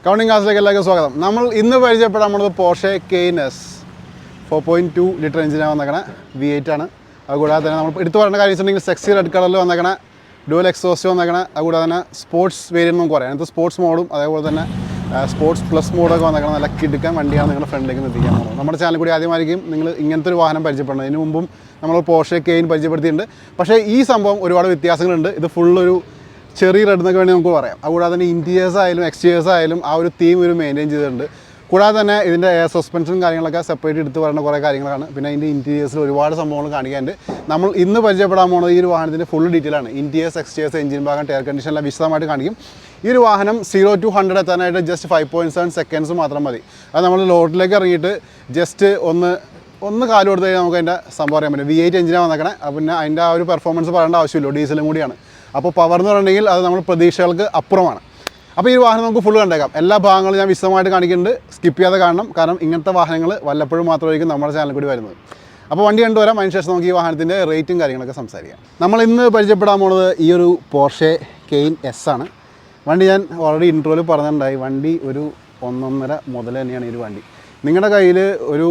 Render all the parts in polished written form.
Counting ക്ലാസ്സിലേക്ക് എല്ലാവർക്കും സ്വാഗതം. നമ്മൾ ഇന്ന് പരിചയപ്പെടാൻ പോകുന്നത് പോർഷെ കെയ്ൻ-എസ് 4.2 ലിറ്റർ എഞ്ചിനാണ് വന്നേക്കണേ. V8 ആണ്. അതുകൂടാതെ തന്നെ നമ്മൾ എടുത്തു പറയേണ്ട കാര്യം വെച്ചിട്ടുണ്ടെങ്കിൽ സെക്സി റെഡ് കളറിൽ വന്നേക്കണേ, ഡുവൽ എക്സോസ്റ്റ് വന്നേക്കണേ. അതുകൂടാതെ തന്നെ സ്പോർട്സ് വേരിയൻറ്റ് നമുക്ക് പറയാം. അതിനകത്ത് സ്പോർട്സ് മോഡും അതേപോലെ തന്നെ സ്പോർട്സ് പ്ലസ് മോഡൊക്കെ വന്നേക്കണം. നല്ല കിടുക്കാൻ വണ്ടിയാണ് നിങ്ങളുടെ ഫ്രണ്ടിലേക്ക് എത്തിക്കാൻ പോകുന്നത്. നമ്മുടെ ചാനൽ കൂടി ആദ്യമായിരിക്കും നിങ്ങൾ ഇങ്ങനത്തെ ഒരു വാഹനം പരിചയപ്പെടുന്നത്. ഇതിനു മുമ്പും നമ്മൾ പോർഷെ കെയ്ൻ പരിചയപ്പെടുത്തിയിട്ടുണ്ട്. പക്ഷേ ഈ സംഭവം ഒരുപാട് വ്യത്യാസങ്ങളുണ്ട്. ഇത് ഫുള്ളൊരു ചെറിയ റെഡ് എന്നൊക്കെ വേണ്ടി നമുക്ക് പറയാം. അതുകൂടാതെ തന്നെ ഇൻറ്റീരിയേഴ്സ് ആയാലും എക്സ്റ്റീരിയേഴ്സ് ആയാലും ആ ഒരു തീം ഒരു മെയിൻറ്റെയിൻ ചെയ്തിട്ടുണ്ട്. കൂടാതെ തന്നെ ഇതിൻ്റെ എയർ സസ്പെൻഷനും കാര്യങ്ങളൊക്കെ സെപ്പറേറ്റ് എടുത്ത് പറയുന്ന കുറേ കാര്യങ്ങളാണ്. പിന്നെ ഇതിൻ്റെ ഇൻറ്റീരിയേഴ്സിൽ ഒരുപാട് സംഭവങ്ങൾ കാണിക്കാനുണ്ട്. നമ്മൾ ഇന്ന് പരിചയപ്പെടാൻ പോകുന്നത് ഈ ഒരു വാഹനത്തിൻ്റെ ഫുൾ ഡീറ്റെയിൽ ആണ്. ഇൻറ്റീരിയേഴ്സ്, എക്സ്റ്റീരിയേഴ്സ്, എഞ്ചിൻ ഭാഗം, എയർ കണ്ടീഷൻ എല്ലാം വിശദമായിട്ട് കാണിക്കും. ഈ ഒരു വാഹനം 0 to 100 എത്താനായിട്ട് ജസ്റ്റ് 5.7 സെക്കൻഡ്സ് മാത്രം മതി. അത് നമ്മൾ ലോഡിലേക്ക് ഇറങ്ങിയിട്ട് ജസ്റ്റ് ഒന്ന് കാല് കൊടുത്ത് കഴിഞ്ഞാൽ നമുക്ക് അതിൻ്റെ സംഭവം അറിയാൻ പറ്റും. V8 എഞ്ചിനാണ് വന്നേക്കണേ. പിന്നെ അതിൻ്റെ ആ ഒരു പെർഫോമൻസ് പറയേണ്ട ആവശ്യമില്ല, ഡീസലും കൂടിയാണ്. അപ്പോൾ പവർ എന്ന് പറഞ്ഞിട്ടുണ്ടെങ്കിൽ അത് നമ്മൾ പ്രതീക്ഷകൾക്ക് അപ്പുറമാണ്. അപ്പോൾ ഈ വാഹനം നമുക്ക് ഫുള്ള് കണ്ടേക്കാം. എല്ലാ ഭാഗങ്ങളും ഞാൻ വിശദമായിട്ട് കാണിക്കുന്നുണ്ട്. സ്കിപ്പ് ചെയ്യാതെ കാണണം. കാരണം ഇങ്ങനത്തെ വാഹനങ്ങൾ വല്ലപ്പോഴും മാത്രമായിരിക്കും നമ്മുടെ ചാനലിൽ കൂടി വരുന്നത്. അപ്പോൾ വണ്ടി കണ്ടുവരാം. അതിനുശേഷം നമുക്ക് ഈ വാഹനത്തിൻ്റെ റേറ്റും കാര്യങ്ങളൊക്കെ സംസാരിക്കാം. നമ്മൾ ഇന്ന് പരിചയപ്പെടാൻ പോകുന്നത് ഈ ഒരു പോർഷെ കെയ്ൻ-എസ് ആണ്. വണ്ടി ഞാൻ ഓൾറെഡി ഇൻട്രോയിൽ പറഞ്ഞിട്ടുണ്ടായി. വണ്ടി ഒരു 1.5 മുതൽ തന്നെയാണ് ഈ ഒരു വണ്ടി. നിങ്ങളുടെ കയ്യിൽ ഒരു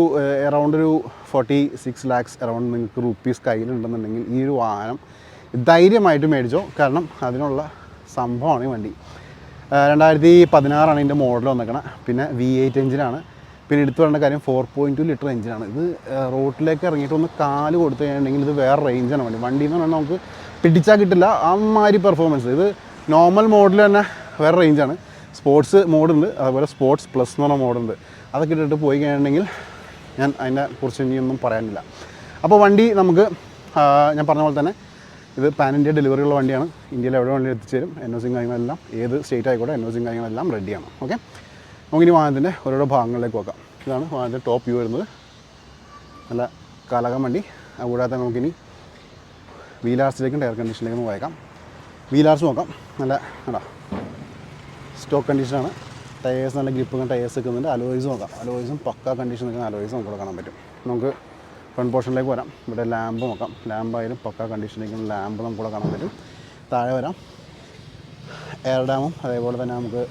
അറൗണ്ട് ഒരു 46 lakhs അറൗണ്ട് നിങ്ങൾക്ക് റുപ്പീസ് കയ്യിലുണ്ടെന്നുണ്ടെങ്കിൽ ഈ ഒരു വാഹനം ധൈര്യമായിട്ട് മേടിച്ചോ. കാരണം അതിനുള്ള സംഭവമാണ് ഈ വണ്ടി. 2016 ഇതിൻ്റെ മോഡൽ വന്നേക്കണം. പിന്നെ V8 എഞ്ചിനാണ്. പിന്നെ എടുത്തു പറയേണ്ട കാര്യം 4.2 ലിറ്റർ എഞ്ചിനാണ്. ഇത് റോട്ടിലേക്ക് ഇറങ്ങിയിട്ട് ഒന്ന് കാല് കൊടുത്തു കഴിഞ്ഞിട്ടുണ്ടെങ്കിൽ ഇത് വേറെ റേഞ്ചാണ് വണ്ടി എന്ന് പറഞ്ഞാൽ നമുക്ക് പിടിച്ചാൽ കിട്ടില്ല അമ്മാതിരി പെർഫോമൻസ്. ഇത് നോർമൽ മോഡൽ തന്നെ വേറെ റേഞ്ചാണ്. സ്പോർട്സ് മോഡുണ്ട്, അതുപോലെ സ്പോർട്സ് പ്ലസ് എന്ന് പറഞ്ഞ മോഡുണ്ട്. അതൊക്കെ ഇട്ടിട്ട് പോയി കഴിഞ്ഞിട്ടുണ്ടെങ്കിൽ ഞാൻ അതിനെ കുറിച്ച് ഇനിയൊന്നും പറയാനില്ല. അപ്പോൾ വണ്ടി നമുക്ക് ഞാൻ പറഞ്ഞ പോലെ തന്നെ ഇത് പാൻ ഇന്ത്യ ഡെലിവറി ഉള്ള വണ്ടിയാണ്. ഇന്ത്യയിൽ എവിടെ വേണമെങ്കിലും എത്തിച്ചേരും. NOC കാര്യങ്ങളെല്ലാം ഏത് സ്റ്റേറ്റ് ആയിക്കോട്ടെ NOC കാര്യങ്ങളെല്ലാം റെഡിയാണ്. ഓക്കെ, നമുക്കിനി വാഹനത്തിൻ്റെ ഓരോരോ ഭാഗങ്ങളിലേക്ക് നോക്കാം. ഇതാണ് വാഹനത്തിൻ്റെ ടോപ്പ് വ്യൂ വരുന്നത്. നല്ല കലകം വണ്ടി. അതുകൂടാതെ തന്നെ നമുക്കിനി വീലാർസിലേക്കും എയർ കണ്ടീഷനിലേക്കും പോയേക്കാം. വീലാർസ് നോക്കാം. നല്ല സ്റ്റോക്ക് കണ്ടീഷനാണ്. ടയേഴ്സ് നല്ല ഗ്രിപ്പ് ടയേഴ്സ് നിൽക്കുന്നുണ്ട്. അലോയ്സ് നോക്കാം. അലോയ്സും പക്ക കണ്ടീഷൻ നിൽക്കുന്ന അലോയ്സ് നമുക്ക് കാണാൻ പറ്റും. നമുക്ക് ഫ്രണ്ട് പോർഷനിലേക്ക് വരാം. ഇവിടെ ലാമ്പ് നോക്കാം. ലാമ്പായാലും പക്ക കണ്ടീഷനിലേക്കും ലാമ്പ് നമുക്കിവിടെ കാണാൻ പറ്റും. താഴെ വരാം. എയർ ഡാമും അതേപോലെ തന്നെ നമുക്ക്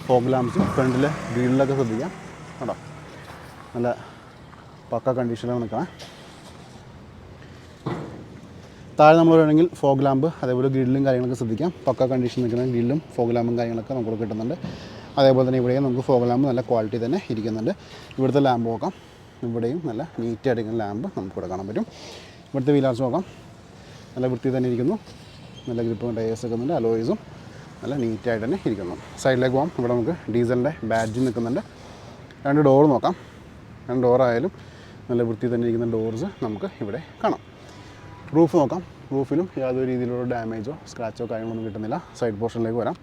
ഫോഗ് ലാമ്പ്സും ഫ്രണ്ടിൽ ഗ്രില്ലൊക്കെ ശ്രദ്ധിക്കാം. കേട്ടോ, നല്ല പക്ക കണ്ടീഷനിലാണ് നിൽക്കണം. താഴെ നമ്മൾ വേണമെങ്കിൽ ഫോഗ് ലാമ്പ് അതേപോലെ ഗ്രില്ലും കാര്യങ്ങളൊക്കെ ശ്രദ്ധിക്കാം. പക്ക കണ്ടീഷൻ നിൽക്കുന്ന ഗ്രില്ലും ഫോഗ് ലാമ്പും കാര്യങ്ങളൊക്കെ നമുക്ക് കിട്ടുന്നുണ്ട്. അതേപോലെ തന്നെ ഇവിടെയും നമുക്ക് ഫോഗ് ലാമ്പ് നല്ല ക്വാളിറ്റി തന്നെ ഇരിക്കുന്നുണ്ട്. ഇവിടുത്തെ ലാമ്പ് നോക്കാം. ഇവിടെയും നല്ല നീറ്റായിട്ടിരിക്കുന്ന ലാമ്പ് നമുക്കിവിടെ കാണാൻ പറ്റും. ഇവിടുത്തെ വീലാർസ് നോക്കാം. നല്ല വൃത്തി തന്നെ ഇരിക്കുന്നു. നല്ല ഗ്രിപ്പും ടയേഴ്സ് നിൽക്കുന്നുണ്ട്. അലോയ്സും നല്ല നീറ്റായിട്ട് തന്നെ ഇരിക്കുന്നു. സൈഡിലേക്ക് പോകാം. ഇവിടെ നമുക്ക് ഡീസലിൻ്റെ ബാഡ്ജ് നിൽക്കുന്നുണ്ട്. 2 ഡോർ നോക്കാം. 2 ഡോറായാലും നല്ല വൃത്തി തന്നെ ഇരിക്കുന്ന ഡോർസ് നമുക്ക് ഇവിടെ കാണാം. റൂഫ് നോക്കാം. റൂഫിലും യാതൊരു രീതിയിലുള്ള ഡാമേജോ സ്ക്രാച്ചോ കാര്യങ്ങളൊന്നും കിട്ടുന്നില്ല. സൈഡ് പോർഷനിലേക്ക് വരാം.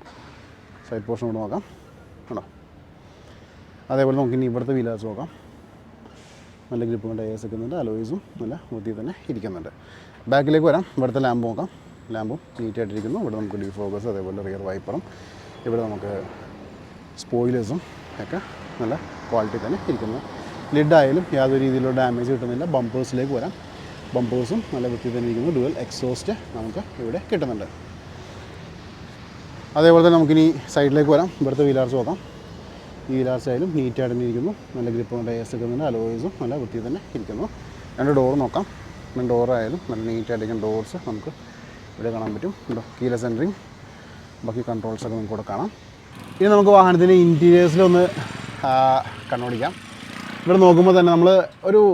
സൈഡ് പോർഷൻ ഇവിടെ നോക്കാം. കേട്ടോ, അതേപോലെ നമുക്ക് ഇനി ഇവിടുത്തെ വീലാർസ് നോക്കാം. നല്ല ഗ്രിപ്പും ടയേഴ്സ് നിൽക്കുന്നുണ്ട്. അലോയ്സും നല്ല വൃത്തി തന്നെ ഇരിക്കുന്നുണ്ട്. ബാക്കിലേക്ക് വരാം. ഇവിടുത്തെ ലാമ്പ് നോക്കാം. ലാമ്പും നീറ്റായിട്ടിരിക്കുന്നു. ഇവിടെ നമുക്ക് ഡിഫോക്കസ് അതേപോലെ റിയർ വൈപ്പറും ഇവിടെ നമുക്ക് സ്പോയിലേഴ്സും ഒക്കെ നല്ല ക്വാളിറ്റി തന്നെ ഇരിക്കുന്നു. ലിഡായാലും യാതൊരു രീതിയിലുള്ള ഡാമേജ് കിട്ടുന്നില്ല. ബമ്പേഴ്സിലേക്ക് വരാം. ബമ്പേഴ്സും നല്ല വൃത്തി തന്നെ ഇരിക്കുന്നു. ഡുവൽ എക്സോസ്റ്റ് നമുക്ക് ഇവിടെ കിട്ടുന്നുണ്ട്. അതേപോലെ തന്നെ നമുക്കിനി സൈഡിലേക്ക് വരാം. ഇവിടുത്തെ വീലാർസ് നോക്കാം. ഈ വീലാർസ് ആയാലും നീറ്റായിട്ട് തന്നെ ഇരിക്കുന്നു. നല്ല ഗ്രിപ്പും ടയേഴ്സ് നിൽക്കുന്നുണ്ട്. അലോയ്സും നല്ല വൃത്തി തന്നെ ഇരിക്കുന്നു. 2 ഡോർ നോക്കാം. 2 ഡോറായാലും നല്ല നീറ്റായിട്ടിരിക്കുന്ന ഡോർസ് നമുക്ക് ഇവിടെ കാണാൻ പറ്റും. കീലെസ് എൻട്രിങ്, ബാക്കി കൺട്രോൾസൊക്കെ നമുക്ക് ഇവിടെ കാണാം. ഇനി നമുക്ക് വാഹനത്തിൻ്റെ ഇൻറ്റീരിയേഴ്സിലൊന്ന് കണ്ണോടിക്കാം. ഇവിടെ നോക്കുമ്പോൾ തന്നെ നമ്മൾ ഒരു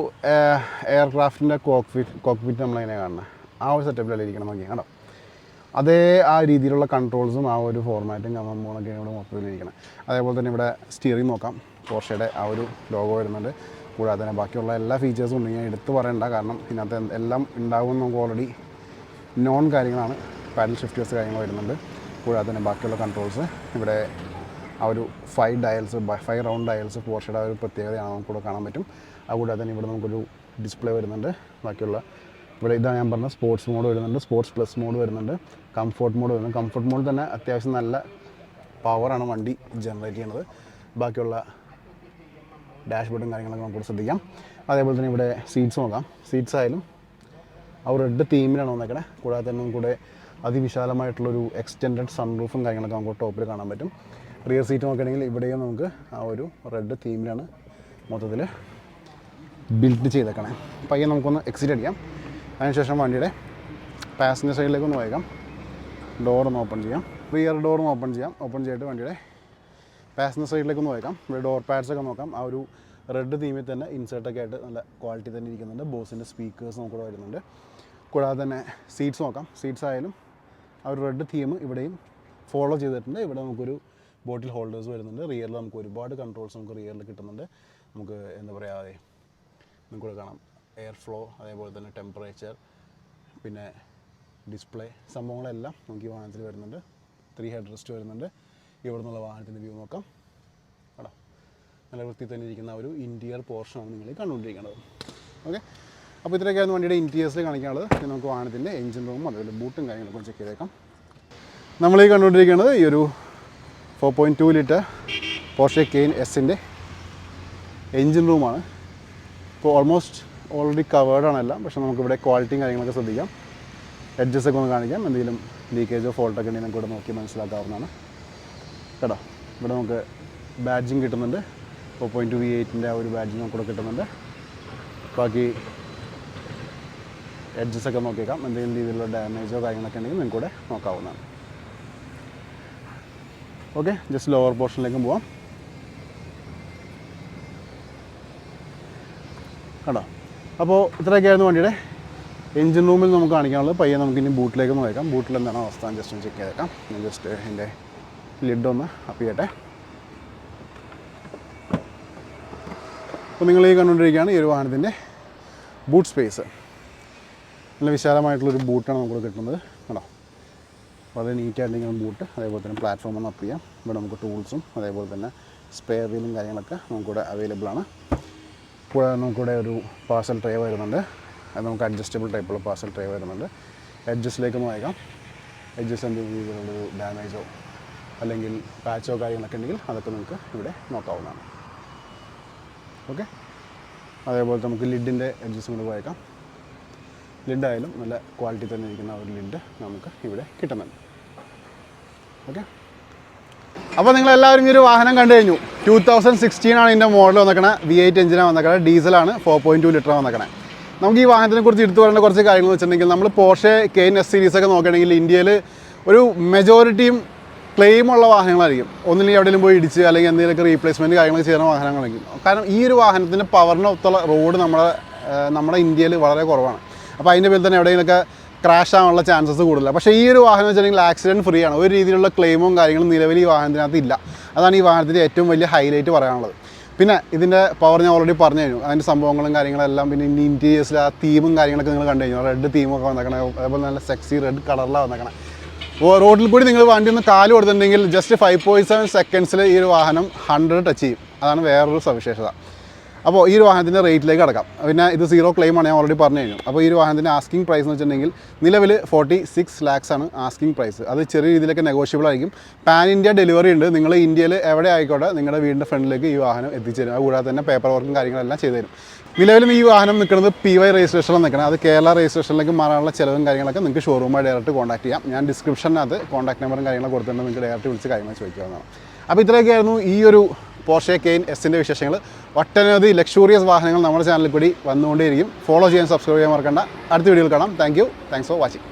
എയർക്രാഫ്റ്റിൻ്റെ കോക്ക്പിറ്റ് നമ്മളെങ്ങനെ കാണുന്നത് ആ ഒരു സെറ്റപ്പിലല്ലേ ഇരിക്കണം നോക്കി കേട്ടോ. അതേ ആ രീതിയിലുള്ള കൺട്രോൾസും ആ ഒരു ഫോർമാറ്റും കമ്പൊക്കെ ഇവിടെ മൊത്തത്തിൽ ഇരിക്കണം. അതേപോലെ തന്നെ ഇവിടെ സ്റ്റിയറിംഗ് നോക്കാം. പോർഷയുടെ ആ ഒരു ലോഗോ വരുന്നുണ്ട്. കൂടാതെ തന്നെ ബാക്കിയുള്ള എല്ലാ ഫീച്ചേഴ്സും ഉണ്ട്. ഞാൻ എടുത്ത് പറയണ്ട, കാരണം ഇതിനകത്ത് എല്ലാം ഉണ്ടാകുമെന്ന് നമുക്ക് ഓൾറെഡി നോൺ കാര്യങ്ങളാണ്. പാഡൽ ഷിഫ്റ്റേഴ്സ് കാര്യങ്ങൾ വരുന്നുണ്ട്. കൂടാതെ തന്നെ ബാക്കിയുള്ള കൺട്രോൾസ് ഇവിടെ ആ ഒരു 5 റൗണ്ട് ഡയൽസ് പോർഷയുടെ ആ ഒരു പ്രത്യേകതയാണ് നമുക്കിവിടെ കാണാൻ പറ്റും. അതുകൂടാതെ തന്നെ ഇവിടെ നമുക്കൊരു ഡിസ്പ്ലേ വരുന്നുണ്ട്. ബാക്കിയുള്ള ഇവിടെ ഇതാണ് ഞാൻ പറഞ്ഞ സ്പോർട്സ് മോഡ് വരുന്നുണ്ട്. സ്പോർട്സ് പ്ലസ് മോഡ് വരുന്നുണ്ട്. കംഫോർട്ട് മോഡ് വരുന്നുണ്ട്. കംഫോർട്ട് മോഡ് തന്നെ അത്യാവശ്യം നല്ല പവറാണ് വണ്ടി ജനറേറ്റ് ചെയ്യുന്നത്. ബാക്കിയുള്ള ഡാഷ്ബോർഡും കാര്യങ്ങളൊക്കെ നമുക്ക് ശ്രദ്ധിക്കാം. അതേപോലെ തന്നെ ഇവിടെ സീറ്റ്സ് നോക്കാം. സീറ്റ്സ് ആയാലും ആ റെഡ് തീമിലാണ് വന്നേക്കണേ. കൂടാതെ തന്നെ നമുക്കിവിടെ അതിവിശാലമായിട്ടുള്ളൊരു എക്സ്റ്റെൻഡഡ് സൺറൂഫും കാര്യങ്ങളൊക്കെ നമുക്ക് ടോപ്പിൽ കാണാൻ പറ്റും. റിയർ സീറ്റ് നോക്കുകയാണെങ്കിൽ ഇവിടെയും നമുക്ക് ആ ഒരു റെഡ് തീമിലാണ് മൊത്തത്തിൽ ബിൽഡ് ചെയ്തേക്കണേ. പയ്യെ നമുക്കൊന്ന് എക്സിറ്റ് അടിക്കാം. അതിനുശേഷം വണ്ടിയുടെ പാസഞ്ചർ സൈഡിലേക്ക് ഒന്ന് പോയേക്കാം. ഡോറൊന്ന് ഓപ്പൺ ചെയ്യാം. റിയർ ഡോറും ഓപ്പൺ ചെയ്യാം. ഓപ്പൺ ചെയ്തിട്ട് വണ്ടിയുടെ പാസഞ്ചർ സൈഡിലേക്ക് ഒന്ന് പോയേക്കാം. ഇവിടെ ഡോർ പാഡ്സൊക്കെ നോക്കാം. ആ ഒരു റെഡ് തീമിൽ തന്നെ ഇൻസേർട്ടൊക്കെ ആയിട്ട് നല്ല ക്വാളിറ്റി തന്നെ ഇരിക്കുന്നുണ്ട്. ബോസിൻ്റെ സ്പീക്കേഴ്സ് നമുക്കിവിടെ വരുന്നുണ്ട്. കൂടാതെ തന്നെ സീറ്റ്സ് നോക്കാം. സീറ്റ്സ് ആയാലും ആ ഒരു റെഡ് തീം ഇവിടെയും ഫോളോ ചെയ്തിട്ടുണ്ട്. ഇവിടെ നമുക്കൊരു ബോട്ടിൽ ഹോൾഡേഴ്സ് വരുന്നുണ്ട്. റിയറിൽ നമുക്ക് ഒരുപാട് കൺട്രോൾസ് നമുക്ക് റിയറിൽ കിട്ടുന്നുണ്ട്. നമുക്ക് എന്താ പറയുക, നമുക്കിവിടെ കാണാം എയർ ഫ്ലോ, അതേപോലെ തന്നെ ടെമ്പറേച്ചർ, പിന്നെ ഡിസ്പ്ലേ സംഭവങ്ങളെല്ലാം നമുക്ക് ഈ വാഹനത്തിൽ വരുന്നുണ്ട്. 3 ഹെഡ് റെസ്റ്റ് വരുന്നുണ്ട്. ഇവിടെ നിന്നുള്ള വാഹനത്തിൻ്റെ വ്യൂ നോക്കാം. കേട്ടോ, നല്ല വൃത്തി തന്നെ ഇരിക്കുന്ന ഒരു ഇൻറ്റീരിയർ പോർഷനാണ് നിങ്ങൾ കണ്ടുകൊണ്ടിരിക്കുന്നത്. ഓക്കെ, അപ്പോൾ ഇത്രയൊക്കെയാണ് വണ്ടിയുടെ ഇൻറ്റീരിയേഴ്സിൽ കാണിക്കാനുള്ളത്. നമുക്ക് വാഹനത്തിൻ്റെ എഞ്ചിൻ റൂമും അതുപോലെ ബൂട്ടും കാര്യങ്ങളൊക്കെ ചെക്ക് ചെയ്തേക്കാം. നമ്മളീ കണ്ടുകൊണ്ടിരിക്കുന്നത് ഈ ഒരു 4.2 ലിറ്റർ പോർഷെ കെയിൻ എസിൻ്റെ എൻജിൻ റൂമാണ്. ഇപ്പോൾ ഓൾറെഡി കവേർഡാണ് എല്ലാം. പക്ഷേ നമുക്കിവിടെ ക്വാളിറ്റിയും കാര്യങ്ങളൊക്കെ ശ്രദ്ധിക്കാം. എഡ്ജസൊക്കെ ഒന്ന് കാണിക്കാം. എന്തെങ്കിലും ലീക്കേജോ ഫോൾട്ടൊക്കെ ഉണ്ടെങ്കിൽ നമുക്ക് ഇവിടെ നോക്കി മനസ്സിലാക്കാവുന്നതാണ്. കേട്ടോ, ഇവിടെ നമുക്ക് ബാഡ്ജിങ് കിട്ടുന്നുണ്ട്. 4.2 V8ൻ്റെ ആ ഒരു ബാഡ്ജിങ് നമുക്കിവിടെ കിട്ടുന്നുണ്ട്. ബാക്കി എഡ്ജസൊക്കെ നോക്കിയേക്കാം. എന്തെങ്കിലും രീതിയിലുള്ള ഡാമേജോ കാര്യങ്ങളൊക്കെ ഉണ്ടെങ്കിൽ നിങ്ങൾക്ക് ഇവിടെ നോക്കാവുന്നതാണ്. ഓക്കെ, ജസ്റ്റ് ലോവർ പോർഷനിലേക്കും പോവാം. കേട്ടോ, അപ്പോൾ ഇത്രയൊക്കെയായിരുന്നു വണ്ടിയുടെ എഞ്ചിൻ റൂമിൽ നമുക്ക് കാണിക്കാനുള്ളത്. പയ്യെ നമുക്കിനി ബൂട്ടിലേക്ക് നോക്കാം. ബൂട്ടിൽ എന്താണ് അവസ്ഥ ജസ്റ്റ് ഒന്ന് ചെക്ക് ചെയ്തേക്കാം. ഞാൻ ജസ്റ്റ് എൻ്റെ ലിഡൊന്ന് അപ്പ് ചെയ്യട്ടെ. അപ്പോൾ നിങ്ങൾ ഈ കണ്ടുകൊണ്ടിരിക്കുകയാണ് ഈ ഒരു വാഹനത്തിൻ്റെ ബൂട്ട് സ്പേസ്. നല്ല വിശാലമായിട്ടുള്ളൊരു ബൂട്ടാണ് നമുക്ക് കിട്ടുന്നത്. കേട്ടോ, വളരെ നീറ്റായിട്ടിരിക്കുന്ന ബൂട്ട്. അതേപോലെ തന്നെ പ്ലാറ്റ്ഫോം ഒന്ന് അപ്പ് ചെയ്യാം. ഇവിടെ നമുക്ക് ടൂൾസും അതേപോലെ തന്നെ സ്പെയർ വീലും കാര്യങ്ങളൊക്കെ നമുക്കിവിടെ അവൈലബിൾ ആണ്. കൂടാതെ നമുക്കിവിടെ ഒരു പാർസൽ ട്രേ വരുന്നുണ്ട്. അത് നമുക്ക് അഡ്ജസ്റ്റബിൾ ടൈപ്പുള്ള പാർസൽ ട്രേ വരുന്നുണ്ട്. എഡ്ജസിലേക്ക് നോക്കാം. എഡ്ജസ് എന്തെങ്കിലും രീതിയിലുള്ളൊരു ഡാമേജോ അല്ലെങ്കിൽ പാച്ചോ കാര്യങ്ങളൊക്കെ ഉണ്ടെങ്കിൽ അതൊക്കെ നമുക്ക് ഇവിടെ നോക്കാവുന്നതാണ്. ഓക്കെ, അതേപോലെ നമുക്ക് ലിഡിൻ്റെ എഡ്ജസും കൂടെ പോയേക്കാം. ലിഡായാലും നല്ല ക്വാളിറ്റി തന്നെ ഇരിക്കുന്ന ഒരു ലിഡ് നമുക്ക് ഇവിടെ കിട്ടുന്നുണ്ട്. ഓക്കെ, അപ്പോൾ നിങ്ങളെല്ലാവരും ഈ ഒരു വാഹനം കണ്ടു കഴിഞ്ഞു. 2016 ആണ് ഇതിൻ്റെ മോഡൽ വന്നേക്കണേ. V8 എഞ്ചിനാണ് വന്നേക്കണേ. ഡീസലാണ്. 4.2 ലിറ്റർ വന്നേക്കണേ. നമുക്ക് ഈ വാഹനത്തിനെ കുറിച്ച് എടുത്തു പറയേണ്ട കുറച്ച് കാര്യങ്ങൾ വെച്ചിട്ടുണ്ടെങ്കിൽ നമ്മൾ പോർഷെ കെയിൻ എസ് സീരീസൊക്കെ നോക്കുകയാണെങ്കിൽ ഇന്ത്യയിൽ ഒരു മെജോറിറ്റിയും ക്ലെയിമുള്ള വാഹനങ്ങളായിരിക്കും. ഒന്നില്ലെങ്കിൽ എവിടെയെങ്കിലും പോയി ഇടിച്ച് അല്ലെങ്കിൽ എന്തെങ്കിലുമൊക്കെ റീപ്ലേസ്മെൻറ്റ് കാര്യങ്ങൾ ചെയ്യുന്ന വാഹനങ്ങളായിരിക്കും. കാരണം ഈ ഒരു വാഹനത്തിൻ്റെ പവറിനൊത്തുള്ള റോഡ് നമ്മുടെ ഇന്ത്യയിൽ വളരെ കുറവാണ്. അപ്പോൾ അതിൻ്റെ പേരിൽ തന്നെ എവിടെയെങ്കിലുമൊക്കെ ക്രാഷ് ആവാനുള്ള ചാൻസസ് കൂടുതലാണ്. പക്ഷേ ഈ ഒരു വാഹനം വെച്ചിട്ടുണ്ടെങ്കിൽ ആക്സിഡൻറ്റ് ഫ്രീ ആണ്. ഒരു രീതിയിലുള്ള ക്ലെയിമും കാര്യങ്ങളും നിലവിൽ ഈ വാഹനത്തിനകത്ത് ഇല്ല. അതാണ് ഈ വാഹനത്തിൻ്റെ ഏറ്റവും വലിയ ഹൈലൈറ്റ് പറയാനുള്ളത്. പിന്നെ ഇതിൻ്റെ പവർ ഞാൻ ഓൾറെഡി പറഞ്ഞു കഴിഞ്ഞു. അതിൻ്റെ സംഭവങ്ങളും കാര്യങ്ങളെല്ലാം, പിന്നെ ഇനി ഇൻറ്റീരിയേഴ്സിൽ ആ തീമും കാര്യങ്ങളൊക്കെ നിങ്ങൾ കണ്ടു കഴിഞ്ഞു. റെഡ് തീമൊക്കെ വന്നേക്കണേ. അതേപോലെ നല്ല സെക്സി റെഡ് കളറിലാണ് വന്നേക്കണേ. റോഡിൽ കൂടി നിങ്ങൾ വണ്ടി ഒന്ന് കാല് കൊടുത്തിട്ടുണ്ടെങ്കിൽ ജസ്റ്റ് 5.7 സെക്കൻഡ്സിൽ ഈ ഒരു വാഹനം 100 ടച്ച് ചെയ്യും. അതാണ് വേറൊരു സവിശേഷത. അപ്പോൾ ഈ ഒരു വാഹനത്തിൻ്റെ റേറ്റിലേക്ക് കടക്കാം. പിന്നെ ഇത് 0 ക്ലെയിമാണ്, ഞാൻ ഓൾറെഡി പറഞ്ഞു കഴിഞ്ഞു. അപ്പോൾ ഈ ഒരു വാഹനത്തിൻ്റെ ആസ്കിംഗ് പ്രൈസ് എന്ന് വെച്ചിട്ടുണ്ടെങ്കിൽ നിലവിൽ 46 lakhs ആണ് ആസ്കിംഗ് പ്രൈസ്. അത് ചെറിയ രീതിയിലൊക്കെ നെഗോഷ്യബിൾ ആയിരിക്കും. പാൻ ഇന്ത്യ ഡെലിവറി ഉണ്ട്. നിങ്ങൾ ഇന്ത്യയിൽ എവിടെ ആയിക്കോട്ടെ നിങ്ങളുടെ വീടിൻ്റെ ഫ്രണ്ടിലേക്ക് ഈ വാഹനം എത്തിച്ചേരും. അതുകൂടാതെ തന്നെ പേപ്പർ വർക്കും കാര്യങ്ങളെല്ലാം ചെയ്തു തരും. നിലവിലും ഈ വാഹനം നിൽക്കുന്നത് PY രജിസ്ട്രേഷനിൽ നിൽക്കണം. അത് കേരള രജിസ്ട്രേഷനിലേക്ക് മാറാനുള്ള ചിലവും കാര്യങ്ങളൊക്കെ നിങ്ങൾക്ക് ഷോറൂമായി ഡയറക്റ്റ് കോൺടാക്ട് ചെയ്യാം. ഞാൻ ഡിസ്ക്രിപ്ഷനകത്ത് കോൺടാക്ട് നമ്പറും കാര്യങ്ങളൊക്കെ കൊടുത്തിട്ടുണ്ട്. നിങ്ങൾക്ക് ഡയറക്റ്റ് വിളിച്ച് കാര്യങ്ങൾ ചോദിക്കാവുന്നതാണ്. അപ്പോൾ ഇത്രയൊക്കെയായിരുന്നു ഈ ഒരു പോർഷെ കെയിൻ എസിൻ്റെ വിശേഷങ്ങൾ. ഒട്ടനവധി ലക്ഷൂറിയസ് വാഹനങ്ങൾ നമ്മുടെ ചാനലിൽ കൂടി വന്നുകൊണ്ടേയിരിക്കും. ഫോളോ ചെയ്യാൻ, സബ്സ്ക്രൈബ് ചെയ്യാൻ മറക്കണ്ട. അടുത്ത വീഡിയോയിൽ കാണാം. Thanks for watching.